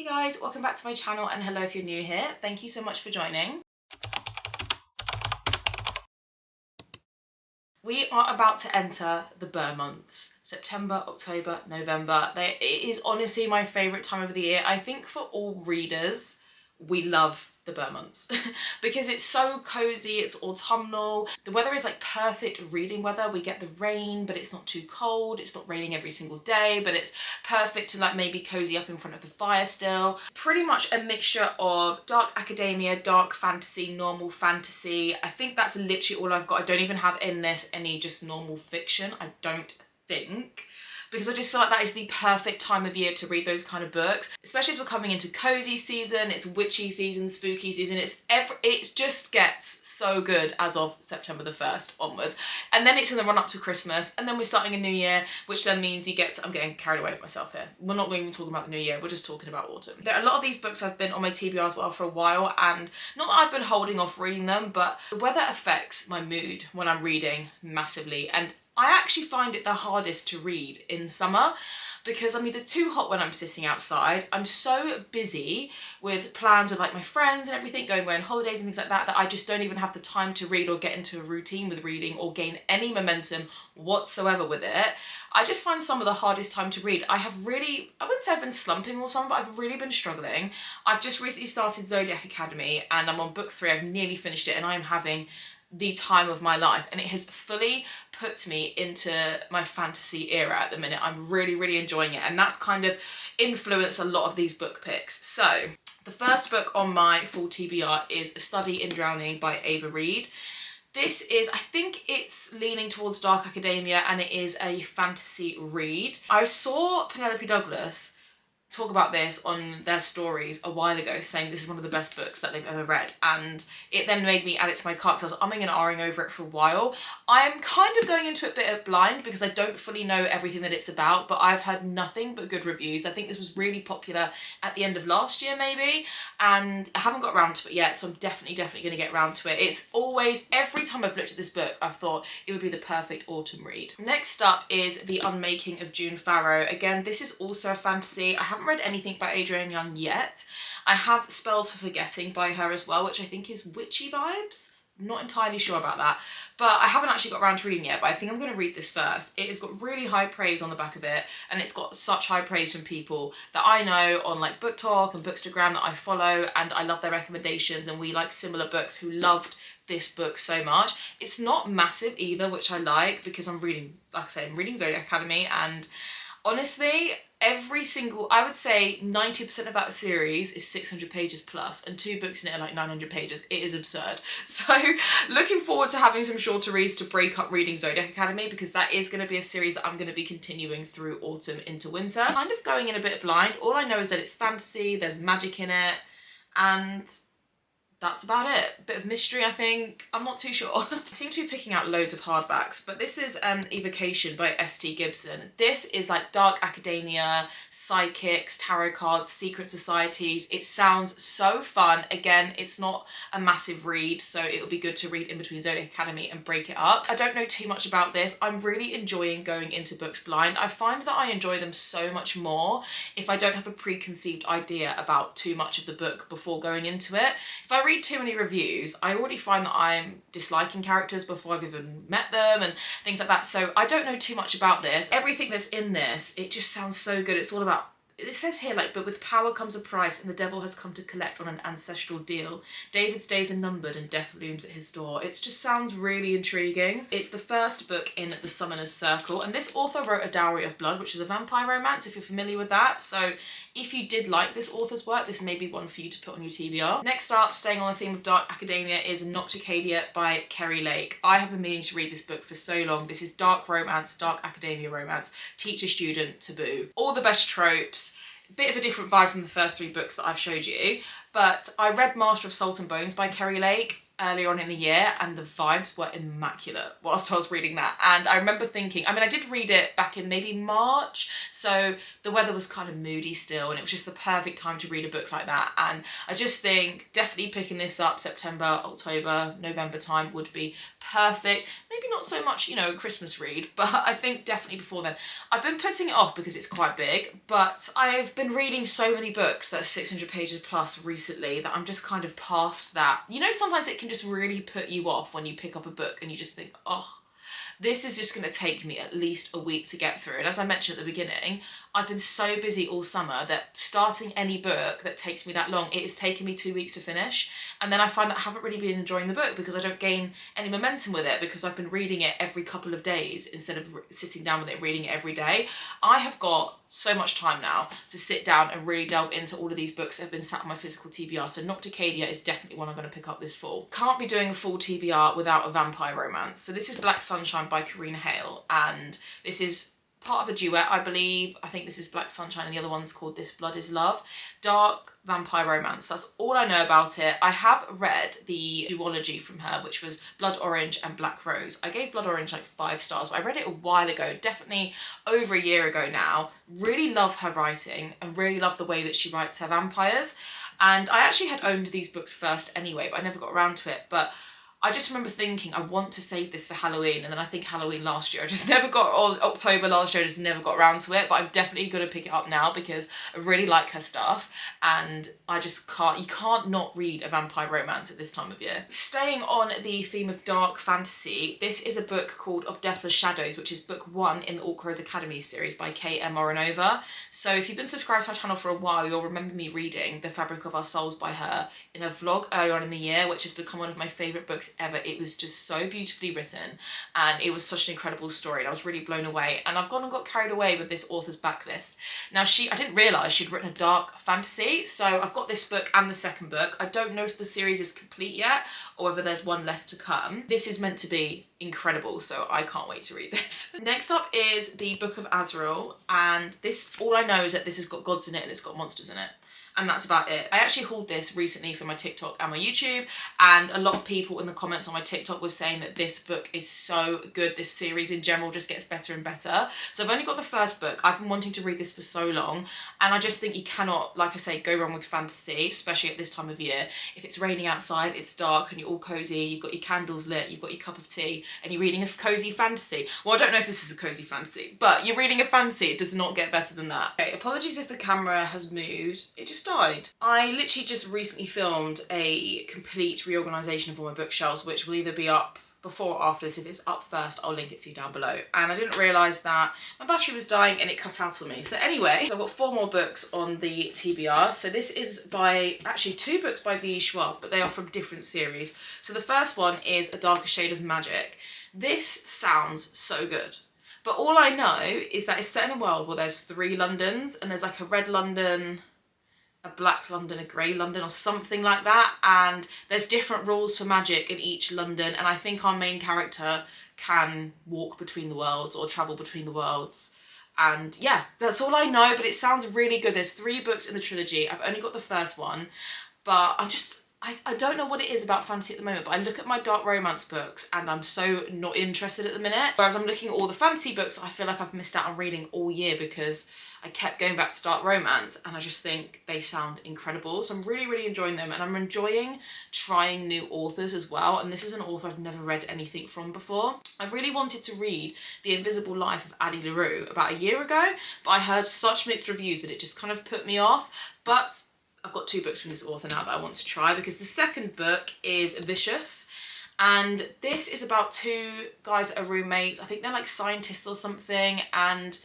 Hey guys, welcome back to my channel and hello if you're new here. Thank you so much for joining. We are about to enter the Burr months. September, October, November. It is honestly my favourite time of the year. I think for all readers, we love the Burr months because it's so cozy, it's autumnal. The weather is like perfect reading weather. We get the rain, but it's not too cold. It's not raining every single day, but it's perfect to like maybe cozy up in front of the fire still. It's pretty much a mixture of dark academia, dark fantasy, normal fantasy. I think that's literally all I've got. I don't even have in this any just normal fiction, I don't think. Because I just feel like that is the perfect time of year to read those kind of books, especially as we're coming into cozy season, it's witchy season, spooky season, it just gets so good as of September the 1st onwards. And then it's in the run up to Christmas, and then we're starting a new year, which then means you get to, I'm getting carried away with myself here. We're not even talking about the new year, we're just talking about autumn. There are a lot of these books I've been on my TBR as well for a while, and not that I've been holding off reading them, but the weather affects my mood when I'm reading massively. And I actually find it the hardest to read in summer because I'm either too hot when I'm sitting outside, I'm so busy with plans with like my friends and everything, going away on holidays and things like that, that I just don't even have the time to read or get into a routine with reading or gain any momentum whatsoever with it. I just find some of the hardest time to read. I wouldn't say I've been slumping or something, but I've really been struggling. I've just recently started Zodiac Academy and I'm on book 3, I've nearly finished it and I'm having the time of my life and it has fully put me into my fantasy era at the minute. I'm really enjoying it, and that's kind of influenced a lot of these book picks. So the first book on my full TBR is A Study in Drowning by Ava Reid. This is, I think it's leaning towards dark academia and it is a fantasy read. I saw Penelope Douglas talk about this on their stories a while ago, saying this is one of the best books that they've ever read, and it then made me add it to my cart because I was umming and ahhing over it for a while. I'm kind of going into it a bit of blind because I don't fully know everything that it's about, but I've heard nothing but good reviews. I think this was really popular at the end of last year maybe, and I haven't got around to it yet, so I'm definitely going to get around to it. It's always, every time I've looked at this book, I've thought it would be the perfect autumn read. Next up is The Unmaking of June Farrow. Again, this is also a fantasy. I haven't read anything by Adrienne Young yet. I have Spells for Forgetting by her as well, which I think is witchy vibes. I'm not entirely sure about that, but I haven't actually got around to reading it yet, but I think I'm going to read this first. It has got really high praise on the back of it, and it's got such high praise from people that I know on like Book Talk and Bookstagram that I follow, and I love their recommendations, and we like similar books who loved this book so much. It's not massive either, which I like because I'm reading, like I say, I'm reading Zodiac Academy, and honestly, I would say 90% of that series is 600 pages plus, and 2 books in it are like 900 pages. It is absurd. So looking forward to having some shorter reads to break up reading Zodiac Academy, because that is going to be a series that I'm going to be continuing through autumn into winter. Kind of going in a bit blind. All I know is that it's fantasy, there's magic in it, and that's about it. A bit of mystery, I think. I'm not too sure. I seem to be picking out loads of hardbacks, but this is Evocation by S.T. Gibson. This is like dark academia, psychics, tarot cards, secret societies. It sounds so fun. Again, it's not a massive read, so it'll be good to read in between Zodiac Academy and break it up. I don't know too much about this. I'm really enjoying going into books blind. I find that I enjoy them so much more if I don't have a preconceived idea about too much of the book before going into it. If I read too many reviews, I already find that I'm disliking characters before I've even met them and things like that, so I don't know too much about this. Everything that's in this, it just sounds so good. It's all about, it says here like, but with power comes a price and the devil has come to collect on an ancestral deal. David's days are numbered and death looms at his door. It just sounds really intriguing. It's the first book in the Summoner's Circle, and this author wrote A Dowry of Blood, which is a vampire romance, if you're familiar with that. So if you did like this author's work, this may be one for you to put on your TBR. Next up, staying on the theme of dark academia, is Nocticadia by Kerry Lake. I have been meaning to read this book for so long. This is dark romance, dark academia romance, teacher-student, taboo. All the best tropes. Bit of a different vibe from the first 3 books that I've showed you, but I read Master of Salt and Bones by Kerry Lake. earlier on in the year, and the vibes were immaculate whilst I was reading that. And I remember thinking, I mean, I did read it back in maybe March, so the weather was kind of moody still, and it was just the perfect time to read a book like that. And I just think definitely picking this up September, October, November time would be perfect. Maybe not so much, you know, a Christmas read, but I think definitely before then. I've been putting it off because it's quite big, but I've been reading so many books that are 600 pages plus recently that I'm just kind of past that. You know, sometimes it can just really put you off when you pick up a book and you just think, oh, this is just going to take me at least a week to get through. And as I mentioned at the beginning, I've been so busy all summer that starting any book that takes me that long, it has taken me 2 weeks to finish. And then I find that I haven't really been enjoying the book because I don't gain any momentum with it because I've been reading it every couple of days instead of sitting down with it, reading it every day. I have got so much time now to sit down and really delve into all of these books that have been sat on my physical TBR. So Nocticadia is definitely one I'm going to pick up this fall. Can't be doing a full TBR without a vampire romance. So this is Black Sunshine by Karina Hale, and this is part of a duet, I believe. I think this is Black Sunshine and the other one's called This Blood Is Love. Dark vampire romance, that's all I know about it. I have read the duology from her, which was Blood Orange and Black Rose. I gave Blood Orange like 5 stars, but I read it a while ago, definitely over a year ago now. Really love her writing and really love the way that she writes her vampires. And I actually had owned these books first anyway, but I never got around to it. But I just remember thinking, I want to save this for Halloween, and then I think Halloween last year, I just never got, or October last year, I just never got around to it, but I'm definitely going to pick it up now because I really like her stuff, and I just can't, you can't not read a vampire romance at this time of year. Staying on the theme of dark fantasy, this is a book called Of Deathless Shadows, which is book 1 in the Alt Crows Academy series by K.M. Moronova. So if you've been subscribed to our channel for a while, you'll remember me reading The Fabric of Our Souls by her in a vlog earlier on in the year, which has become one of my favourite books ever. It was just so beautifully written and it was such an incredible story, and I was really blown away, and I've gone and got carried away with this author's backlist. Now I didn't realise she'd written a dark fantasy, so I've got this book and the second book. I don't know if the series is complete yet or whether there's one left to come. This is meant to be incredible, so I can't wait to read this. Next up is the Book of Azrael, and this, all I know is that this has got gods in it and it's got monsters in it. And that's about it. I actually hauled this recently for my TikTok and my YouTube, and a lot of people in the comments on my TikTok were saying that this book is so good. This series in general just gets better and better. So I've only got the first book. I've been wanting to read this for so long, and I just think you cannot, like I say, go wrong with fantasy, especially at this time of year. If it's raining outside, it's dark, and you're all cozy, you've got your candles lit, you've got your cup of tea, and you're reading a cozy fantasy. Well, I don't know if this is a cozy fantasy, but you're reading a fantasy. It does not get better than that. Okay, apologies if the camera has moved. It just died. I literally just recently filmed a complete reorganisation of all my bookshelves, which will either be up before or after this. If it's up first, I'll link it for you down below. And I didn't realise that my battery was dying and it cut out on me. So anyway, I've got 4 more books on the TBR. So this is by, actually 2 books by V. Schwab, but they are from different series. So the first one is A Darker Shade of Magic. This sounds so good. But all I know is that it's set in a world where there's 3 Londons, and there's like a red London, a black London, a grey London, or something like that, and there's different rules for magic in each London, and I think our main character can walk between the worlds or travel between the worlds. And yeah, that's all I know, but it sounds really good. There's 3 books in the trilogy. I've only got the first one, but I don't know what it is about fantasy at the moment, but I look at my dark romance books and I'm so not interested at the minute. Whereas I'm looking at all the fantasy books, I feel like I've missed out on reading all year because I kept going back to dark romance, and I just think they sound incredible. So I'm really, really enjoying them, and I'm enjoying trying new authors as well. And this is an author I've never read anything from before. I really wanted to read The Invisible Life of Addie LaRue about a year ago, but I heard such mixed reviews that it just kind of put me off. But I've got 2 books from this author now that I want to try, because the second book is Vicious. And this is about 2 guys that are roommates. I think they're like scientists or something, and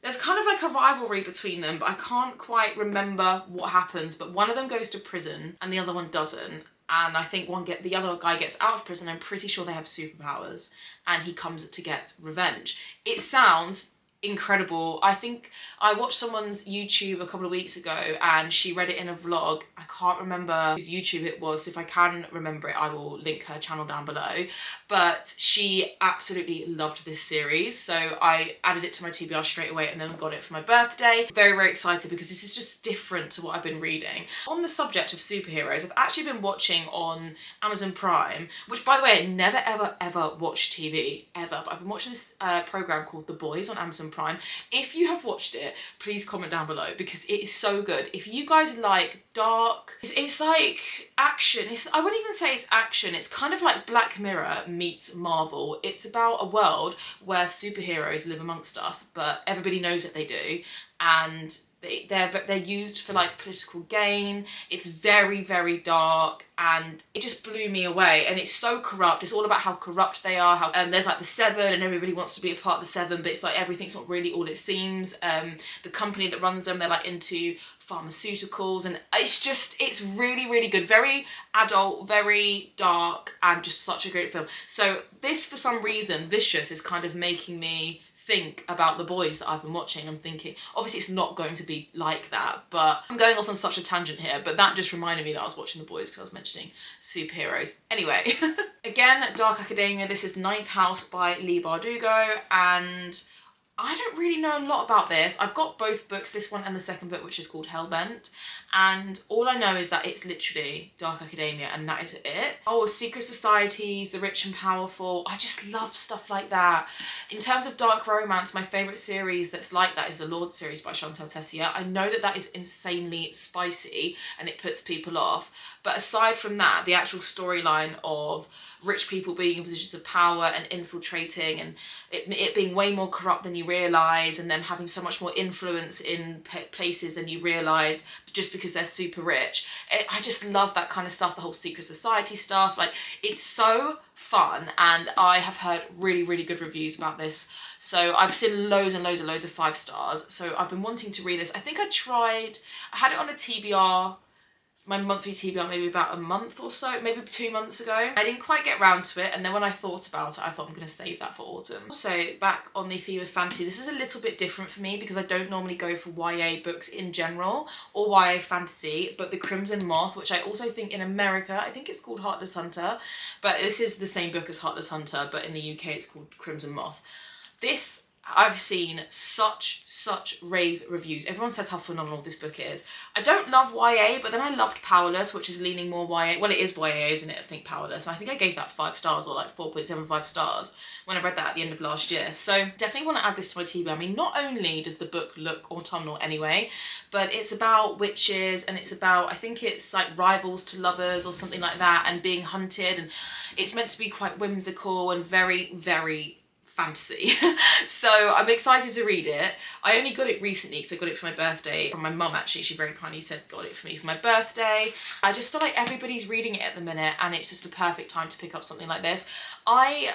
there's kind of like a rivalry between them, but I can't quite remember what happens. But one of them goes to prison and the other one doesn't. And I think the other guy gets out of prison. I'm pretty sure they have superpowers, and he comes to get revenge. It sounds incredible. I think I watched someone's YouTube a couple of weeks ago and she read it in a vlog. I can't remember whose YouTube it was, so if I can remember it I will link her channel down below, but she absolutely loved this series, so I added it to my TBR straight away and then got it for my birthday. Very, very excited because this is just different to what I've been reading. On the subject of superheroes, I've actually been watching on Amazon Prime, which by the way I never ever watch TV ever, but I've been watching this program called The Boys on Amazon Prime. If you have watched it, please comment down below because it is so good. If you guys like dark, it's like action. I wouldn't even say it's action. It's kind of like Black Mirror meets Marvel. It's about a world where superheroes live amongst us, but everybody knows that they do, and they're used for like political gain. It's very, very dark and it just blew me away, and it's so corrupt. It's all about how corrupt they are, how there's like the Seven and everybody wants to be a part of the Seven, but it's like everything's not really all it seems. The company that runs them, they're like into pharmaceuticals, and it's really, really good. Very adult, very dark, and just such a great film. So this, for some reason, Vicious is kind of making me think about The Boys that I've been watching. I'm thinking, obviously it's not going to be like that, but I'm going off on such a tangent here, but that just reminded me that I was watching The Boys because I was mentioning superheroes. Anyway, again, Dark Academia. This is Ninth House by Leigh Bardugo, and I don't really know a lot about this. I've got both books, this one and the second book, which is called Hellbent, and all I know is that it's literally Dark Academia and that is it. Oh, secret societies, the rich and powerful. I just love stuff like that. In terms of dark romance, my favourite series that's like that is the Lord series by Chantal Tessier. I know that that is insanely spicy and it puts people off, but aside from that, the actual storyline of rich people being in positions of power and infiltrating, and it being way more corrupt than you realise, and them having so much more influence in places than you realise just because they're super rich. I just love that kind of stuff, the whole secret society stuff. Like, it's so fun, and I have heard really, really good reviews about this. So I've seen loads and loads and loads of 5 stars. So I've been wanting to read this. I think I had it on a TBR, my monthly TBR, maybe about a month or so, maybe 2 months ago. I didn't quite get round to it, and then when I thought about it, I thought I'm going to save that for autumn. Also, back on the theme of fantasy, this is a little bit different for me because I don't normally go for YA books in general, or YA fantasy, but The Crimson Moth, which I also think in America, I think it's called Heartless Hunter, but this is the same book as Heartless Hunter, but in the UK it's called Crimson Moth. This, I've seen such rave reviews. Everyone says how phenomenal this book is. I don't love YA, but then I loved Powerless, which is leaning more YA. Well, it is YA, isn't it? I think Powerless. And I think I gave that 5 stars, or like 4.75 stars when I read that at the end of last year. So definitely want to add this to my TBR. I mean, not only does the book look autumnal anyway, but it's about witches, and it's about, I think it's like rivals to lovers or something like that, and being hunted, and it's meant to be quite whimsical and very, very fantasy. So I'm excited to read it. I only got it recently because I got it for my birthday from my mum, actually. She very kindly said got it for me for my birthday. I just feel like everybody's reading it at the minute, and it's just the perfect time to pick up something like this. I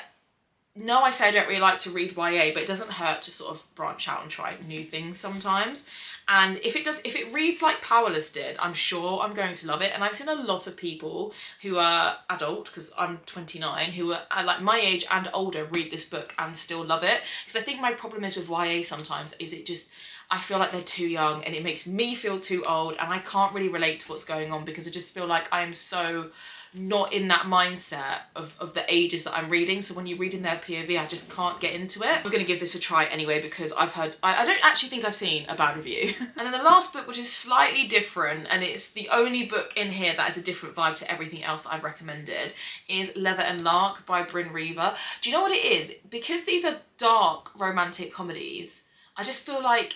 know I say I don't really like to read YA, but it doesn't hurt to sort of branch out and try new things sometimes. And if it reads like Powerless did, I'm sure I'm going to love it. And I've seen a lot of people who are adult, because I'm 29, who are like my age and older, read this book and still love it. Because I think my problem is with YA sometimes is I feel like they're too young, and it makes me feel too old, and I can't really relate to what's going on because I just feel like I am so not in that mindset of the ages that I'm reading. So when you read in their POV, I just can't get into it. I'm gonna give this a try anyway because I've heard, I don't actually think I've seen a bad review. And then the last book, which is slightly different, and it's the only book in here that has a different vibe to everything else that I've recommended, is Leather and Lark by Bryn Reaver. Do you know what it is? Because these are dark romantic comedies, I just feel like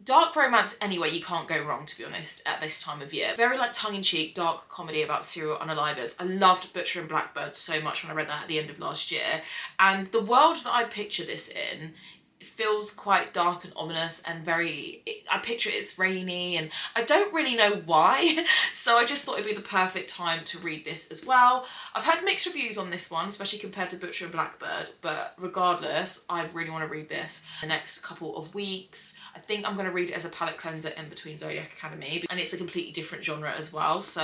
dark romance anyway, you can't go wrong, to be honest, at this time of year. Very like tongue-in-cheek, dark comedy about serial unalivers. I loved Butcher and Blackbird so much when I read that at the end of last year. And the world that I picture this in, it feels quite dark and ominous and I picture it's rainy, and I don't really know why. So I just thought it'd be the perfect time to read this as well. I've had mixed reviews on this one, especially compared to Butcher and Blackbird, but regardless, I really want to read this the next couple of weeks. I think I'm going to read it as a palette cleanser in between Zodiac Academy, and it's a completely different genre as well. So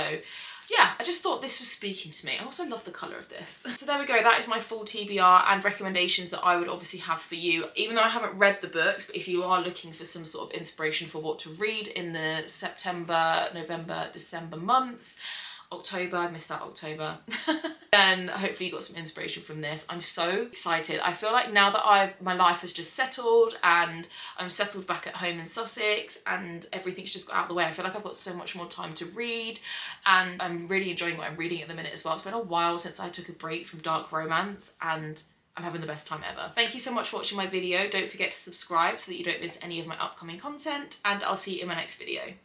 yeah, I just thought this was speaking to me. I also love the colour of this. So there we go, that is my full TBR and recommendations that I would obviously have for you. Even though I haven't read the books, but if you are looking for some sort of inspiration for what to read in the September, November, December months, October, I missed out October, then hopefully you got some inspiration from this. I'm so excited. I feel like now that my life has just settled and I'm settled back at home in Sussex and everything's just got out of the way, I feel like I've got so much more time to read and I'm really enjoying what I'm reading at the minute as well. It's been a while since I took a break from dark romance and I'm having the best time ever. Thank you so much for watching my video. Don't forget to subscribe so that you don't miss any of my upcoming content, and I'll see you in my next video.